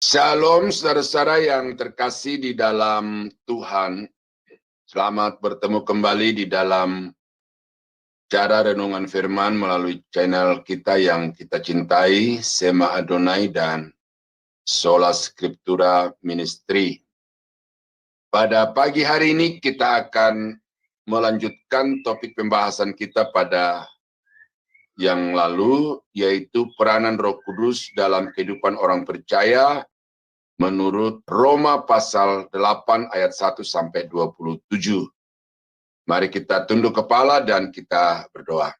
Shalom saudara-saudara yang terkasih di dalam Tuhan. Selamat bertemu kembali di dalam cara renungan firman melalui channel kita yang kita cintai, Sema Adonai dan Sola Scriptura Ministry. Pada pagi hari ini kita akan melanjutkan topik pembahasan kita pada yang lalu, yaitu peranan Roh Kudus dalam kehidupan orang percaya menurut Roma pasal 8 ayat 1 sampai 27. Mari kita tunduk kepala dan kita berdoa.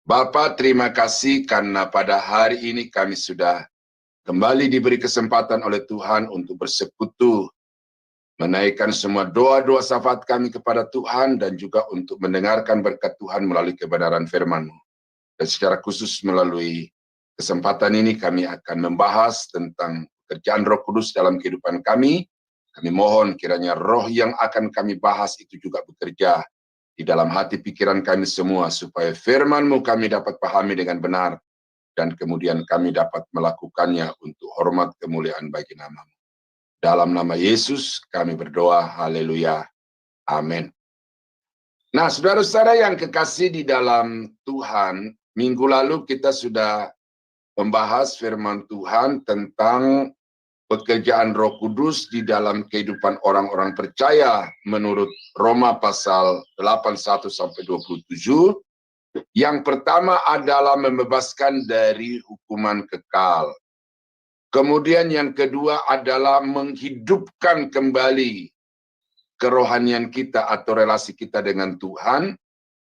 Bapa, terima kasih karena pada hari ini kami sudah kembali diberi kesempatan oleh Tuhan untuk bersekutu, menaikkan semua doa-doa syafaat kami kepada Tuhan dan juga untuk mendengarkan berkat Tuhan melalui kebenaran firman-Mu. Dan secara khusus melalui kesempatan ini kami akan membahas tentang pekerjaan Roh Kudus dalam kehidupan kami. Kami mohon kiranya roh yang akan kami bahas itu juga bekerja di dalam hati pikiran kami semua, supaya firman-Mu kami dapat pahami dengan benar, dan kemudian kami dapat melakukannya untuk hormat kemuliaan bagi nama-Mu. Dalam nama Yesus kami berdoa, haleluya, amin. Nah, saudara-saudara yang kekasih di dalam Tuhan, minggu lalu kita sudah membahas firman Tuhan tentang pekerjaan Roh Kudus di dalam kehidupan orang-orang percaya menurut Roma pasal 8:1 sampai 27. Yang pertama adalah membebaskan dari hukuman kekal. Kemudian yang kedua adalah menghidupkan kembali kerohanian kita atau relasi kita dengan Tuhan.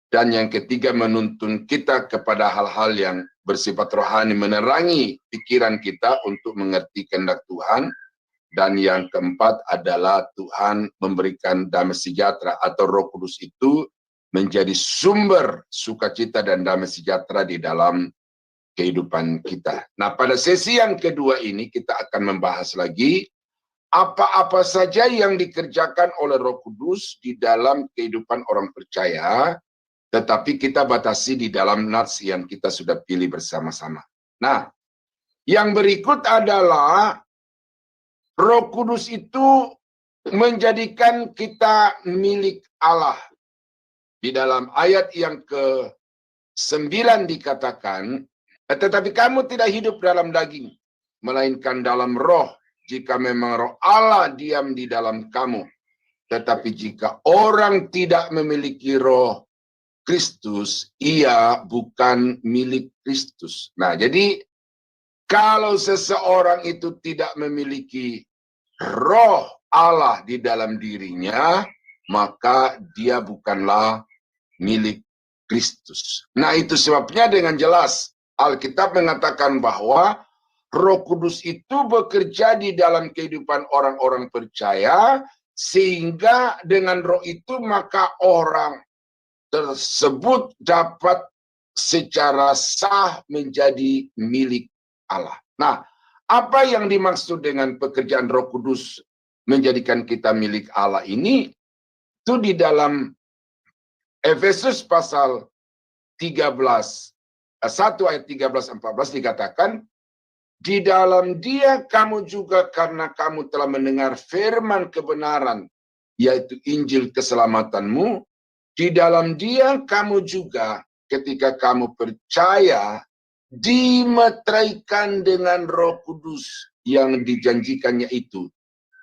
Dan yang ketiga menuntun kita kepada hal-hal yang bersifat rohani, menerangi pikiran kita untuk mengerti kehendak Tuhan. Dan yang keempat adalah Tuhan memberikan damai sejahtera atau Roh Kudus itu menjadi sumber sukacita dan damai sejahtera di dalam kehidupan kita. Nah, pada sesi yang kedua ini kita akan membahas lagi apa-apa saja yang dikerjakan oleh Roh Kudus di dalam kehidupan orang percaya, tetapi kita batasi di dalam nats yang kita sudah pilih bersama-sama. Nah, yang berikut adalah Roh Kudus itu menjadikan kita milik Allah. Di dalam ayat yang ke-9 dikatakan, tetapi kamu tidak hidup dalam daging, melainkan dalam roh, jika memang roh Allah diam di dalam kamu. Tetapi jika orang tidak memiliki roh Kristus, ia bukan milik Kristus. Nah, jadi kalau seseorang itu tidak memiliki roh Allah di dalam dirinya, maka dia bukanlah milik Kristus. Nah, itu sebabnya dengan jelas Alkitab mengatakan bahwa Roh Kudus itu bekerja di dalam kehidupan orang-orang percaya, sehingga dengan roh itu maka orang tersebut dapat secara sah menjadi milik Allah. Nah, apa yang dimaksud dengan pekerjaan Roh Kudus menjadikan kita milik Allah ini? Itu di dalam Efesus pasal 13, 1 ayat 13-14 dikatakan, di dalam Dia kamu juga karena kamu telah mendengar firman kebenaran, yaitu Injil keselamatanmu. Di dalam Dia kamu juga ketika kamu percaya dimeteraikan dengan Roh Kudus yang dijanjikannya itu.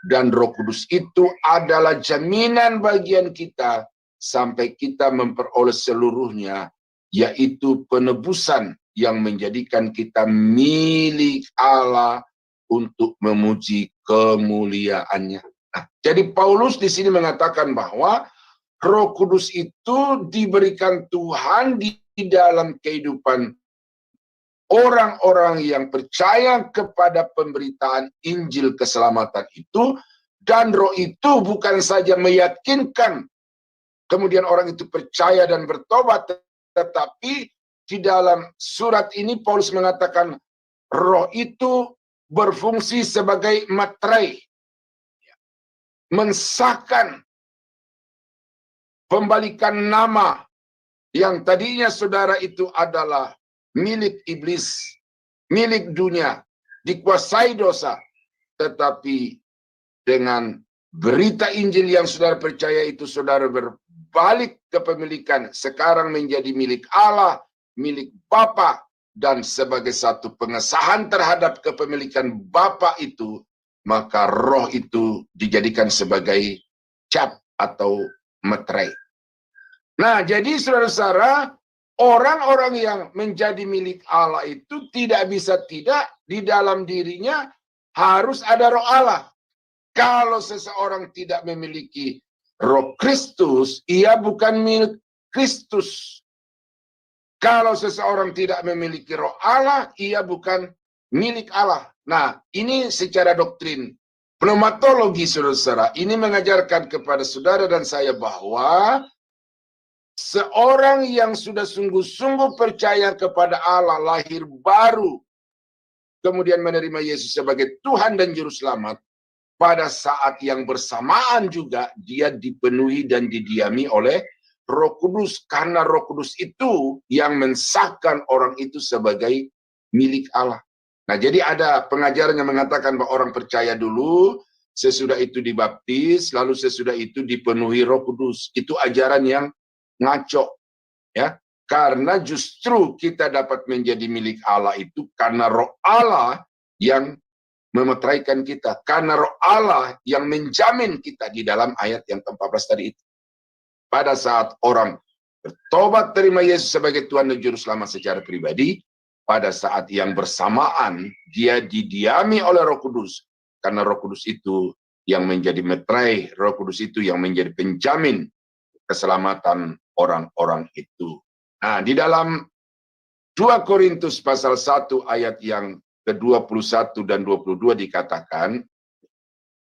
Dan Roh Kudus itu adalah jaminan bagian kita sampai kita memperoleh seluruhnya, yaitu penebusan yang menjadikan kita milik Allah untuk memuji kemuliaannya. Nah, jadi Paulus di sini mengatakan bahwa Roh Kudus itu diberikan Tuhan di dalam kehidupan orang-orang yang percaya kepada pemberitaan Injil keselamatan itu, dan roh itu bukan saja meyakinkan kemudian orang itu percaya dan bertobat, tetapi di dalam surat ini Paulus mengatakan roh itu berfungsi sebagai materai, mensahkan pembalikan nama yang tadinya saudara itu adalah milik iblis, milik dunia, dikuasai dosa, tetapi dengan berita Injil yang saudara percaya itu, saudara berbalik kepemilikan, sekarang menjadi milik Allah, milik Bapa, dan sebagai satu pengesahan terhadap kepemilikan Bapa itu, maka roh itu dijadikan sebagai cap atau meterai. Nah, jadi saudara-saudara, orang-orang yang menjadi milik Allah itu tidak bisa tidak di dalam dirinya harus ada roh Allah. Kalau seseorang tidak memiliki roh Kristus, ia bukan milik Kristus. Kalau seseorang tidak memiliki roh Allah, ia bukan milik Allah. Nah, ini secara doktrin. Pneumatologi, saudara-saudara, ini mengajarkan kepada saudara dan saya bahwa seorang yang sudah sungguh-sungguh percaya kepada Allah, lahir baru, kemudian menerima Yesus sebagai Tuhan dan Juru Selamat, pada saat yang bersamaan juga dia dipenuhi dan didiami oleh Roh Kudus, karena Roh Kudus itu yang mensahkan orang itu sebagai milik Allah. Nah, jadi ada pengajaran yang mengatakan bahwa orang percaya dulu, sesudah itu dibaptis, lalu sesudah itu dipenuhi Roh Kudus. Itu ajaran yang ngaco, ya, karena justru kita dapat menjadi milik Allah itu karena roh Allah yang memeteraikan kita, karena roh Allah yang menjamin kita di dalam ayat yang ke-14 tadi itu. Pada saat orang bertobat terima Yesus sebagai Tuhan dan Juru Selamat secara pribadi, pada saat yang bersamaan dia didiami oleh Roh Kudus, karena Roh Kudus itu yang menjadi meterai, Roh Kudus itu yang menjadi penjamin keselamatan orang-orang itu. Nah, di dalam 2 Korintus pasal 1 ayat yang ke-21 dan 22 dikatakan,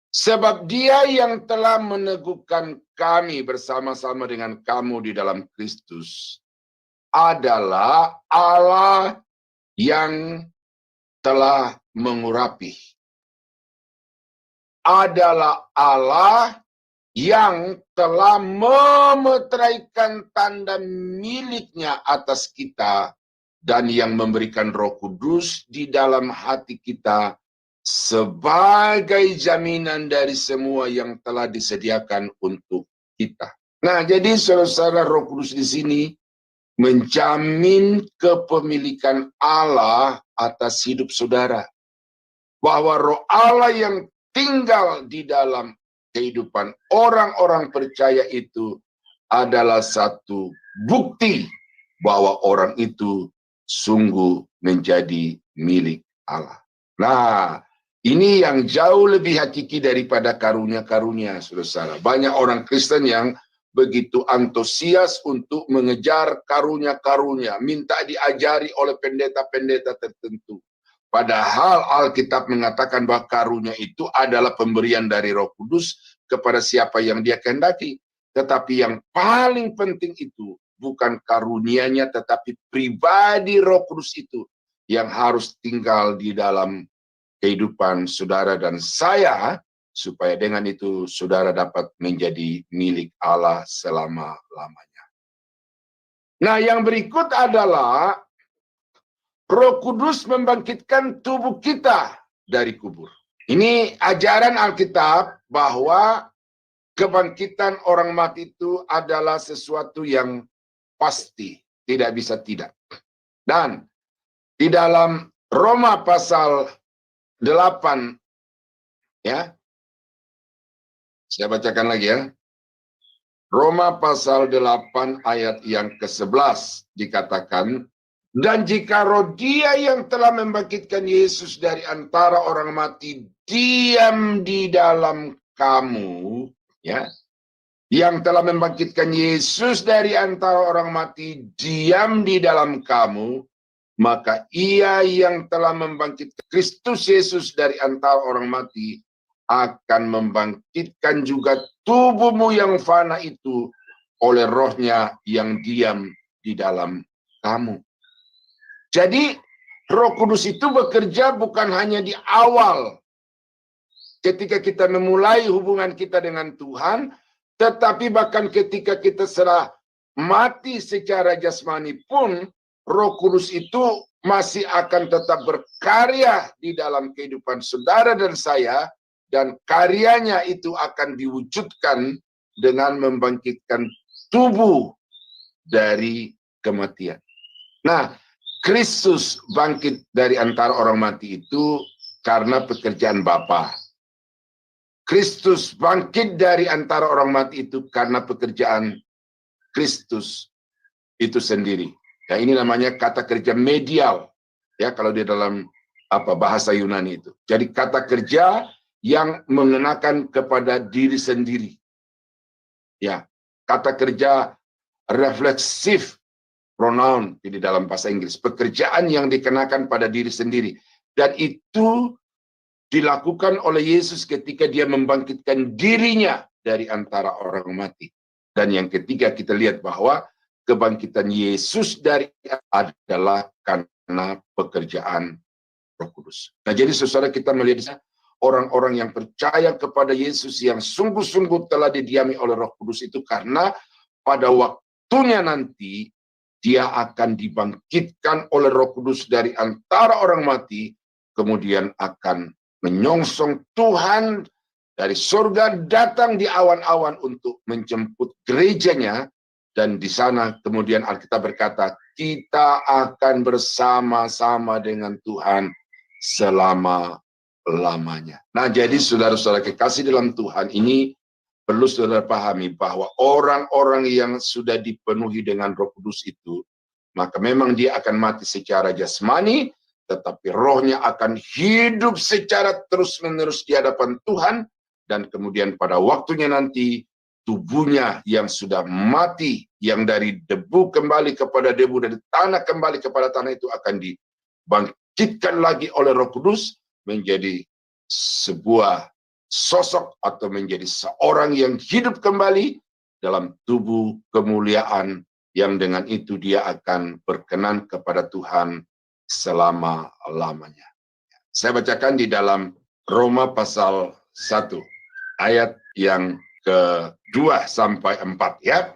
sebab dia yang telah meneguhkan kami bersama-sama dengan kamu di dalam Kristus adalah Allah yang telah mengurapi. Adalah Allah yang telah memeteraikan tanda miliknya atas kita dan yang memberikan Roh Kudus di dalam hati kita sebagai jaminan dari semua yang telah disediakan untuk kita. Nah, jadi saudara-saudara, Roh Kudus di sini menjamin kepemilikan Allah atas hidup saudara. Bahwa Roh Allah yang tinggal di dalam kehidupan orang-orang percaya itu adalah satu bukti bahwa orang itu sungguh menjadi milik Allah. Nah, ini yang jauh lebih hakiki daripada karunia-karunia, saudara. Banyak orang Kristen yang begitu antusias untuk mengejar karunia-karunia, minta diajari oleh pendeta-pendeta tertentu. Padahal Alkitab mengatakan bahwa karunia itu adalah pemberian dari Roh Kudus kepada siapa yang dia kehendaki. Tetapi yang paling penting itu bukan karunianya, tetapi pribadi Roh Kudus itu yang harus tinggal di dalam kehidupan saudara dan saya, supaya dengan itu saudara dapat menjadi milik Allah selama-lamanya. Nah, yang berikut adalah Roh Kudus membangkitkan tubuh kita dari kubur. Ini ajaran Alkitab bahwa kebangkitan orang mati itu adalah sesuatu yang pasti, tidak bisa tidak. Dan di dalam Roma pasal 8, ya, saya bacakan lagi ya. Roma pasal 8 ayat yang ke-11 dikatakan, dan jika roh Dia yang telah membangkitkan Yesus dari antara orang mati diam di dalam kamu, ya, yang telah membangkitkan Yesus dari antara orang mati diam di dalam kamu, maka Ia yang telah membangkitkan Kristus Yesus dari antara orang mati akan membangkitkan juga tubuhmu yang fana itu oleh rohnya yang diam di dalam kamu. Jadi Roh Kudus itu bekerja bukan hanya di awal ketika kita memulai hubungan kita dengan Tuhan, tetapi bahkan ketika kita sudah mati secara jasmani pun Roh Kudus itu masih akan tetap berkarya di dalam kehidupan saudara dan saya, dan karyanya itu akan diwujudkan dengan membangkitkan tubuh dari kematian. Nah, Kristus bangkit dari antara orang mati itu karena pekerjaan Bapa. Kristus bangkit dari antara orang mati itu karena pekerjaan Kristus itu sendiri. Ya, ini namanya kata kerja medial. Ya, kalau di dalam bahasa Yunani itu. Jadi kata kerja yang mengenakan kepada diri sendiri. Ya, kata kerja refleksif pronoun di dalam bahasa Inggris. Pekerjaan yang dikenakan pada diri sendiri. Dan itu dilakukan oleh Yesus ketika dia membangkitkan dirinya dari antara orang mati. Dan yang ketiga kita lihat bahwa kebangkitan Yesus dari adalah karena pekerjaan Roh Kudus. Nah, jadi saudara, kita melihat orang-orang yang percaya kepada Yesus yang sungguh-sungguh telah didiami oleh Roh Kudus itu karena pada waktunya nanti dia akan dibangkitkan oleh Roh Kudus dari antara orang mati, kemudian akan menyongsong Tuhan dari surga datang di awan-awan untuk menjemput gerejanya. Dan di sana kemudian Alkitab berkata, kita akan bersama-sama dengan Tuhan selama-lamanya. Nah, jadi saudara-saudara kekasih dalam Tuhan, ini perlu saudara pahami bahwa orang-orang yang sudah dipenuhi dengan Roh Kudus itu, maka memang dia akan mati secara jasmani, tetapi rohnya akan hidup secara terus-menerus di hadapan Tuhan, dan kemudian pada waktunya nanti, tubuhnya yang sudah mati, yang dari debu kembali kepada debu, dari tanah kembali kepada tanah itu akan dibangkitkan lagi oleh Roh Kudus menjadi sebuah sosok atau menjadi seorang yang hidup kembali dalam tubuh kemuliaan yang dengan itu dia akan berkenan kepada Tuhan selama-lamanya. Saya bacakan di dalam Roma pasal 1 ayat yang ke-2 sampai 4 ya.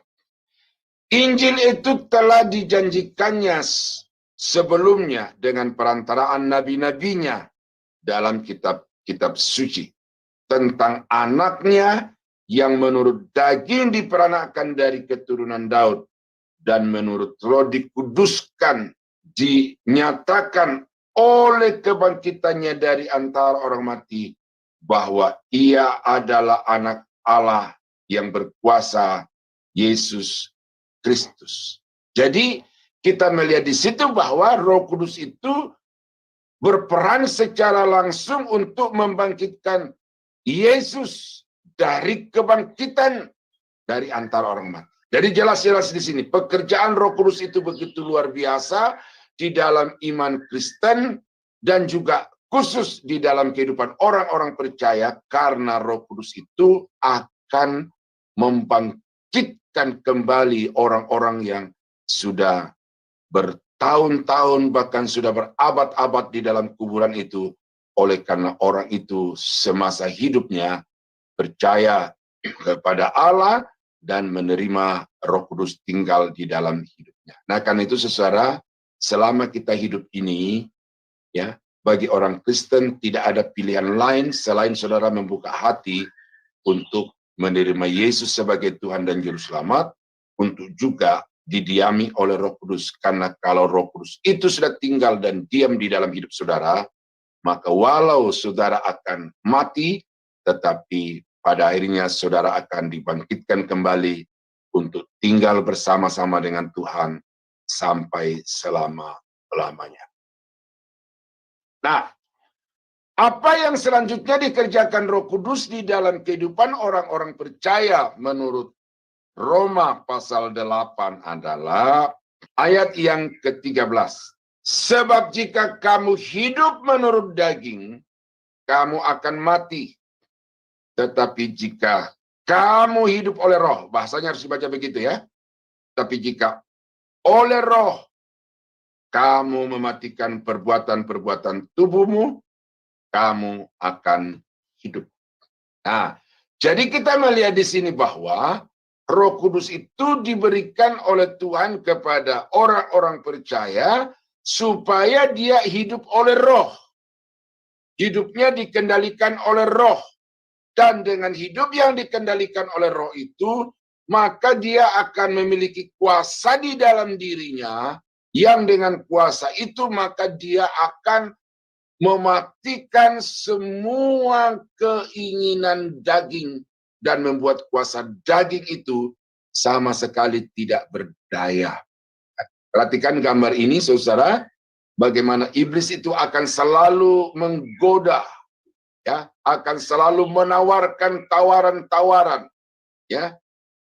Injil itu telah dijanjikannya sebelumnya dengan perantaraan nabi-nabinya dalam kitab-kitab suci tentang anaknya yang menurut daging diperanakkan dari keturunan Daud dan menurut roh dikuduskan, dinyatakan oleh kebangkitannya dari antara orang mati bahwa ia adalah anak Allah yang berkuasa, Yesus Kristus. Jadi kita melihat di situ bahwa Roh Kudus itu berperan secara langsung untuk membangkitkan Yesus dari kebangkitan dari antara orang mati. Jadi jelas-jelas di sini pekerjaan Roh Kudus itu begitu luar biasa di dalam iman Kristen dan juga khusus di dalam kehidupan orang-orang percaya, karena Roh Kudus itu akan membangkitkan kembali orang-orang yang sudah bertahun-tahun bahkan sudah berabad-abad di dalam kuburan itu, oleh karena orang itu semasa hidupnya percaya kepada Allah dan menerima Roh Kudus tinggal di dalam hidupnya. Nah, karena itu saudara, selama kita hidup ini, ya, bagi orang Kristen tidak ada pilihan lain selain saudara membuka hati untuk menerima Yesus sebagai Tuhan dan Juru Selamat, untuk juga didiami oleh Roh Kudus. Karena kalau Roh Kudus itu sudah tinggal dan diam di dalam hidup saudara, maka walau saudara akan mati, tetapi pada akhirnya saudara akan dibangkitkan kembali untuk tinggal bersama-sama dengan Tuhan sampai selama-lamanya. Nah, apa yang selanjutnya dikerjakan Roh Kudus di dalam kehidupan orang-orang percaya menurut Roma pasal 8 adalah ayat yang ke-13. Sebab jika kamu hidup menurut daging, kamu akan mati. Tetapi jika kamu hidup oleh roh, bahasanya harus dibaca begitu ya. Tapi jika oleh roh, kamu mematikan perbuatan-perbuatan tubuhmu, kamu akan hidup. Nah, jadi kita melihat di sini bahwa Roh Kudus itu diberikan oleh Tuhan kepada orang-orang percaya supaya dia hidup oleh roh. Hidupnya dikendalikan oleh roh. Dan dengan hidup yang dikendalikan oleh roh itu, maka dia akan memiliki kuasa di dalam dirinya, yang dengan kuasa itu maka dia akan mematikan semua keinginan daging dan membuat kuasa daging itu sama sekali tidak berdaya. Perhatikan gambar ini, saudara, bagaimana iblis itu akan selalu menggoda, ya, akan selalu menawarkan tawaran-tawaran, ya,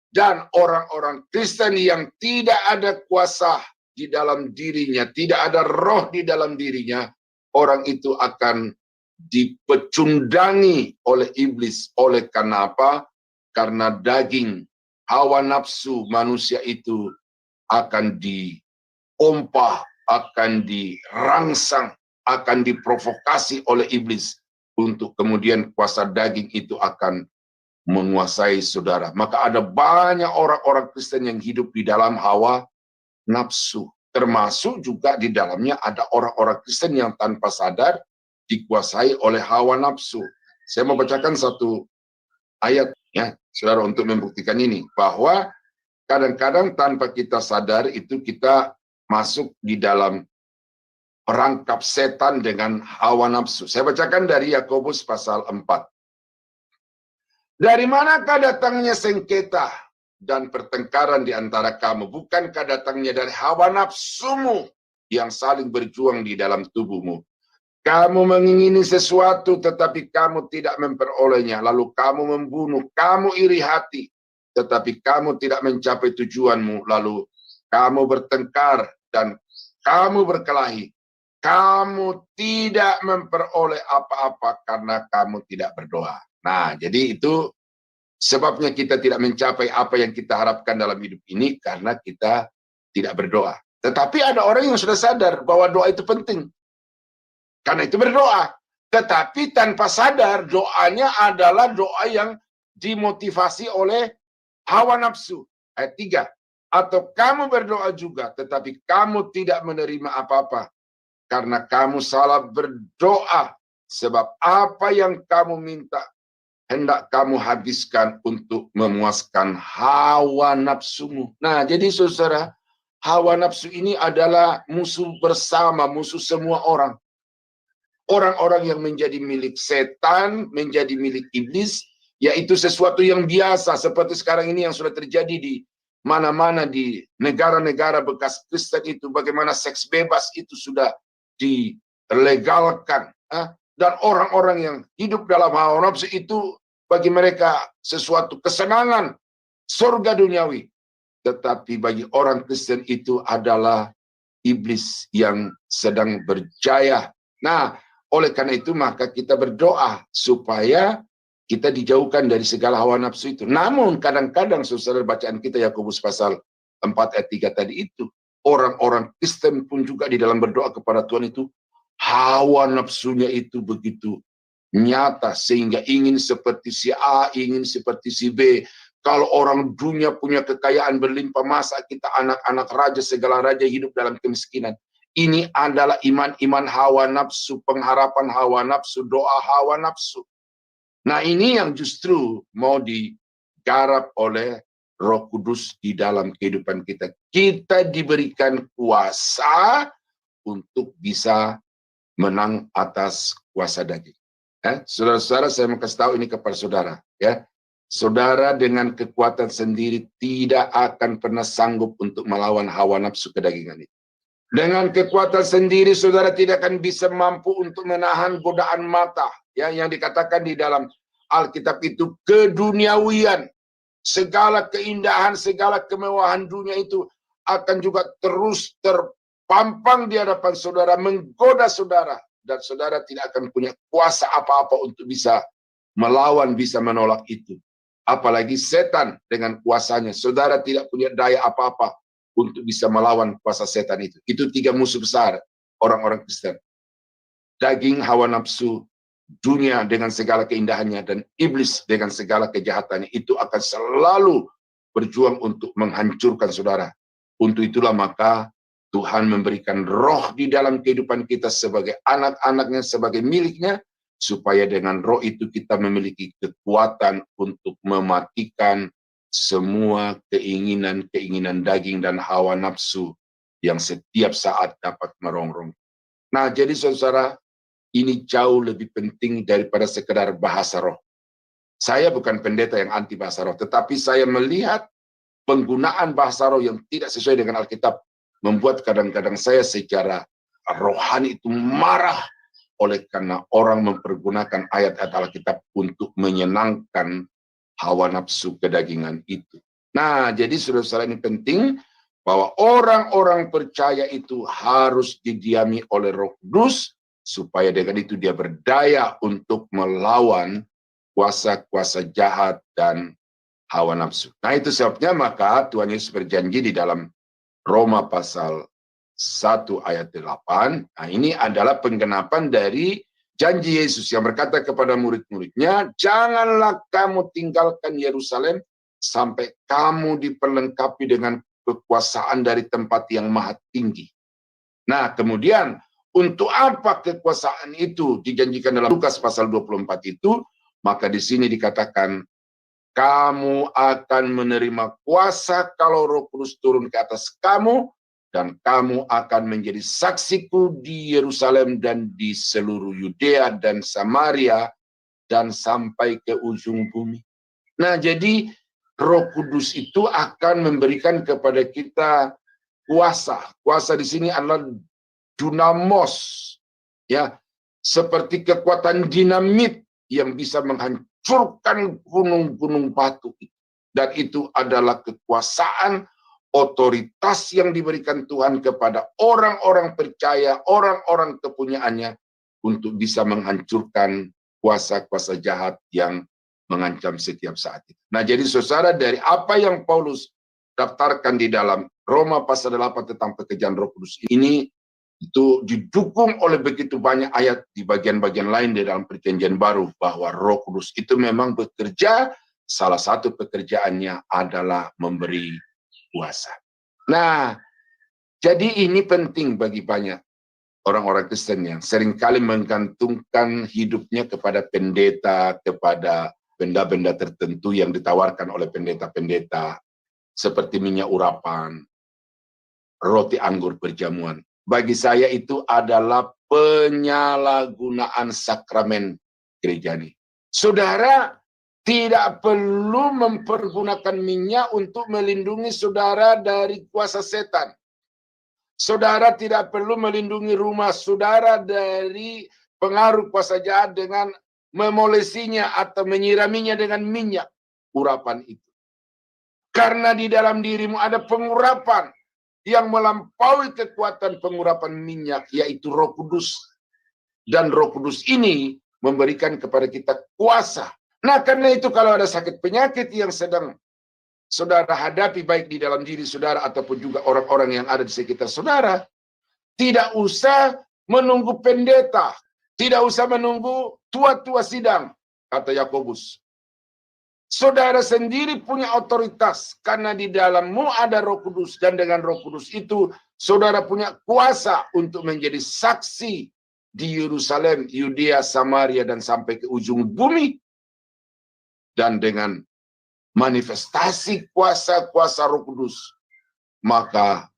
dan orang-orang Kristen yang tidak ada kuasa di dalam dirinya, tidak ada roh di dalam dirinya, orang itu akan dipecundangi oleh iblis. Oleh karena apa? Karena daging, hawa nafsu manusia itu akan dipompa, akan dirangsang, akan diprovokasi oleh iblis untuk kemudian kuasa daging itu akan menguasai saudara. Maka ada banyak orang-orang Kristen yang hidup di dalam hawa nafsu. Termasuk juga di dalamnya ada orang-orang Kristen yang tanpa sadar dikuasai oleh hawa nafsu. Saya mau bacakan satu ayat, ya, saudara, untuk membuktikan ini. Bahwa kadang-kadang tanpa kita sadar itu kita masuk di dalam perangkap setan dengan hawa nafsu. Saya bacakan dari Yakobus pasal 4. Dari manakah datangnya sengketa dan pertengkaran di antara kamu? Bukankah datangnya dari hawa nafsumu yang saling berjuang di dalam tubuhmu? Kamu mengingini sesuatu tetapi kamu tidak memperolehnya. Lalu kamu membunuh, kamu iri hati tetapi kamu tidak mencapai tujuanmu. Lalu kamu bertengkar dan kamu berkelahi. Kamu tidak memperoleh apa-apa karena kamu tidak berdoa. Nah, jadi itu sebabnya kita tidak mencapai apa yang kita harapkan dalam hidup ini karena kita tidak berdoa. Tetapi ada orang yang sudah sadar bahwa doa itu penting. Karena itu berdoa. Tetapi tanpa sadar doanya adalah doa yang dimotivasi oleh hawa nafsu. Ayat 3. Atau kamu berdoa juga tetapi kamu tidak menerima apa-apa karena kamu salah berdoa, sebab apa yang kamu minta hendak kamu habiskan untuk memuaskan hawa nafsumu. Nah, jadi saudara, hawa nafsu ini adalah musuh bersama, musuh semua orang. Orang-orang yang menjadi milik setan, menjadi milik iblis, yaitu sesuatu yang biasa, seperti sekarang ini yang sudah terjadi di mana-mana di negara-negara bekas Kristen itu, bagaimana seks bebas itu sudah dilegalkan. Dan orang-orang yang hidup dalam hawa nafsu itu bagi mereka sesuatu kesenangan surga duniawi. Tetapi bagi orang Kristen itu adalah iblis yang sedang berjaya. Nah, oleh karena itu maka kita berdoa supaya kita dijauhkan dari segala hawa nafsu itu. Namun kadang-kadang saudara, bacaan kita Yakobus pasal 4 ayat 3 tadi itu, orang-orang Kristen pun juga di dalam berdoa kepada Tuhan itu hawa nafsunya itu begitu nyata sehingga ingin seperti si A, ingin seperti si B. Kalau orang dunia punya kekayaan berlimpah, masa kita anak-anak raja, segala raja hidup dalam kemiskinan? Ini adalah iman-iman hawa nafsu, pengharapan hawa nafsu, doa hawa nafsu. Nah, ini yang justru mau digarap oleh Roh Kudus di dalam kehidupan kita. Kita diberikan kuasa untuk bisa menang atas kuasa daging. Saudara-saudara, saya mau kasih tahu ini kepada saudara. Ya, saudara dengan kekuatan sendiri tidak akan pernah sanggup untuk melawan hawa nafsu kedagingan itu. Dengan kekuatan sendiri, saudara tidak akan bisa mampu untuk menahan godaan mata. Ya, yang dikatakan di dalam Alkitab itu keduniawian. Segala keindahan, segala kemewahan dunia itu akan juga terus terpampang di hadapan saudara, menggoda saudara. Dan saudara tidak akan punya kuasa apa-apa untuk bisa melawan, bisa menolak itu. Apalagi setan dengan kuasanya. Saudara tidak punya daya apa-apa untuk bisa melawan kuasa setan itu. Itu 3 musuh besar orang-orang Kristen. Daging, hawa nafsu, dunia dengan segala keindahannya, dan iblis dengan segala kejahatannya. Itu akan selalu berjuang untuk menghancurkan saudara. Untuk itulah maka Tuhan memberikan roh di dalam kehidupan kita sebagai anak-anaknya, sebagai miliknya, supaya dengan roh itu kita memiliki kekuatan untuk mematikan semua keinginan-keinginan daging dan hawa nafsu yang setiap saat dapat merongrong. Nah, jadi saudara, ini jauh lebih penting daripada sekedar bahasa roh. Saya bukan pendeta yang anti bahasa roh, tetapi saya melihat penggunaan bahasa roh yang tidak sesuai dengan Alkitab membuat kadang-kadang saya secara rohani itu marah oleh karena orang mempergunakan ayat-ayat Alkitab untuk menyenangkan hawa nafsu kedagingan itu. Nah, jadi saudara-saudara, ini penting bahwa orang-orang percaya itu harus didiami oleh Roh Kudus supaya dengan itu dia berdaya untuk melawan kuasa-kuasa jahat dan hawa nafsu. Nah, itu sebabnya maka Tuhan Yesus berjanji di dalam Roma pasal 1 ayat 8. Nah, ini adalah penggenapan dari janji Yesus yang berkata kepada murid-muridnya, janganlah kamu tinggalkan Yerusalem sampai kamu diperlengkapi dengan kekuasaan dari tempat yang maha tinggi. Nah, kemudian untuk apa kekuasaan itu dijanjikan dalam Lukas pasal 24 itu? Maka di sini dikatakan, kamu akan menerima kuasa kalau Roh Kudus turun ke atas kamu, dan kamu akan menjadi saksiku di Yerusalem dan di seluruh Yudea dan Samaria dan sampai ke ujung bumi. Nah, jadi Roh Kudus itu akan memberikan kepada kita kuasa. Kuasa di sini adalah dunamos, ya, seperti kekuatan dinamit yang bisa menghancurkan gunung-gunung batu. Dan itu adalah kekuasaan, otoritas yang diberikan Tuhan kepada orang-orang percaya, orang-orang kepunyaannya untuk bisa menghancurkan kuasa-kuasa jahat yang mengancam setiap saat itu. Nah, jadi saudara, dari apa yang Paulus daftarkan di dalam Roma pasal 8 tentang pekerjaan Roh Kudus ini, itu didukung oleh begitu banyak ayat di bagian-bagian lain di dalam Perjanjian Baru bahwa Roh Kudus itu memang bekerja, salah satu pekerjaannya adalah memberi kuasa. Nah, jadi ini penting bagi banyak orang-orang Kristen yang seringkali menggantungkan hidupnya kepada pendeta, kepada benda-benda tertentu yang ditawarkan oleh pendeta-pendeta, seperti minyak urapan, roti anggur perjamuan. Bagi saya itu adalah penyalahgunaan sakramen gereja ini. Saudara tidak perlu mempergunakan minyak untuk melindungi saudara dari kuasa setan. Saudara tidak perlu melindungi rumah saudara dari pengaruh kuasa jahat dengan memolesinya atau menyiraminya dengan minyak urapan itu. Karena di dalam dirimu ada pengurapan yang melampaui kekuatan pengurapan minyak, yaitu Roh Kudus. Dan Roh Kudus ini memberikan kepada kita kuasa. Nah, karena itu kalau ada sakit penyakit yang sedang saudara hadapi, baik di dalam diri saudara ataupun juga orang-orang yang ada di sekitar saudara, tidak usah menunggu pendeta, tidak usah menunggu tua-tua sidang, kata Yakobus. Saudara sendiri punya otoritas karena di dalammu ada Roh Kudus, dan dengan Roh Kudus itu saudara punya kuasa untuk menjadi saksi di Yerusalem, Yudea, Samaria dan sampai ke ujung bumi. Dan dengan manifestasi kuasa-kuasa Roh Kudus, maka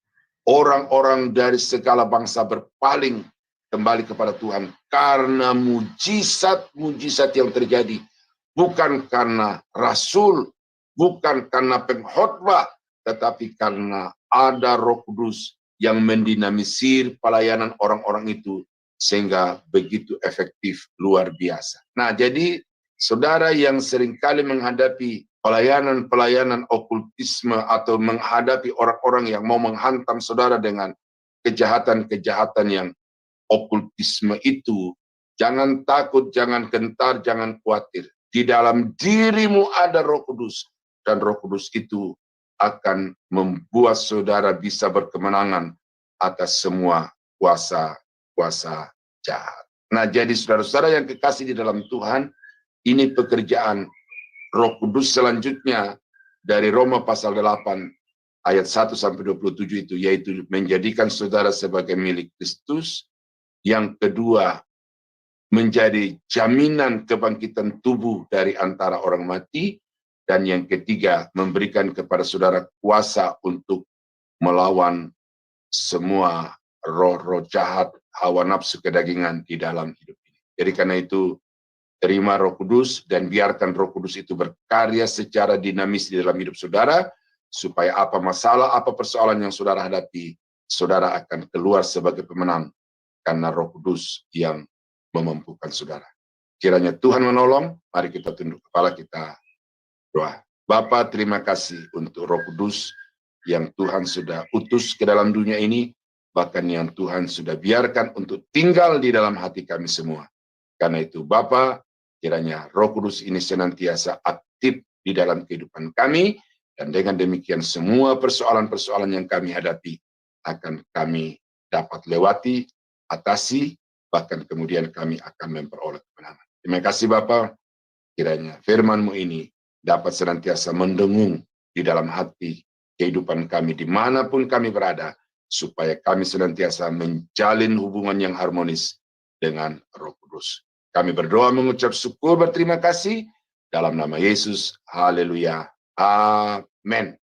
orang-orang dari segala bangsa berpaling kembali kepada Tuhan karena mujizat-mujizat yang terjadi. Bukan karena rasul, bukan karena pengkhotbah, tetapi karena ada Roh Kudus yang mendinamisir pelayanan orang-orang itu sehingga begitu efektif, luar biasa. Nah, jadi saudara yang seringkali menghadapi pelayanan-pelayanan okultisme atau menghadapi orang-orang yang mau menghantam saudara dengan kejahatan-kejahatan yang okultisme itu, jangan takut, jangan gentar, jangan khawatir. Di dalam dirimu ada Roh Kudus, dan Roh Kudus itu akan membuat saudara bisa berkemenangan atas semua kuasa-kuasa jahat. Nah, jadi saudara-saudara yang kekasih di dalam Tuhan, ini pekerjaan Roh Kudus selanjutnya dari Roma pasal 8 ayat 1 sampai 27 itu, yaitu menjadikan saudara sebagai milik Kristus. Yang kedua, menjadi jaminan kebangkitan tubuh dari antara orang mati. Dan yang ketiga, memberikan kepada saudara kuasa untuk melawan semua roh-roh jahat, hawa nafsu kedagingan di dalam hidup ini. Jadi karena itu, terima Roh Kudus dan biarkan Roh Kudus itu berkarya secara dinamis di dalam hidup saudara, supaya apa masalah, apa persoalan yang saudara hadapi, saudara akan keluar sebagai pemenang karena Roh Kudus yang memampukan saudara. Kiranya Tuhan menolong. Mari kita tunduk kepala, kita doa. Bapa, terima kasih untuk Roh Kudus yang Tuhan sudah utus ke dalam dunia ini, bahkan yang Tuhan sudah biarkan untuk tinggal di dalam hati kami semua. Karena itu Bapa, kiranya Roh Kudus ini senantiasa aktif di dalam kehidupan kami, dan dengan demikian semua persoalan-persoalan yang kami hadapi akan kami dapat lewati, atasi, bahkan kemudian kami akan memperoleh kemenangan. Terima kasih Bapa, kiranya firman-Mu ini dapat senantiasa mendengung di dalam hati kehidupan kami dimanapun kami berada, supaya kami senantiasa menjalin hubungan yang harmonis dengan Roh Kudus. Kami berdoa mengucap syukur berterima kasih dalam nama Yesus. Haleluya. Amin.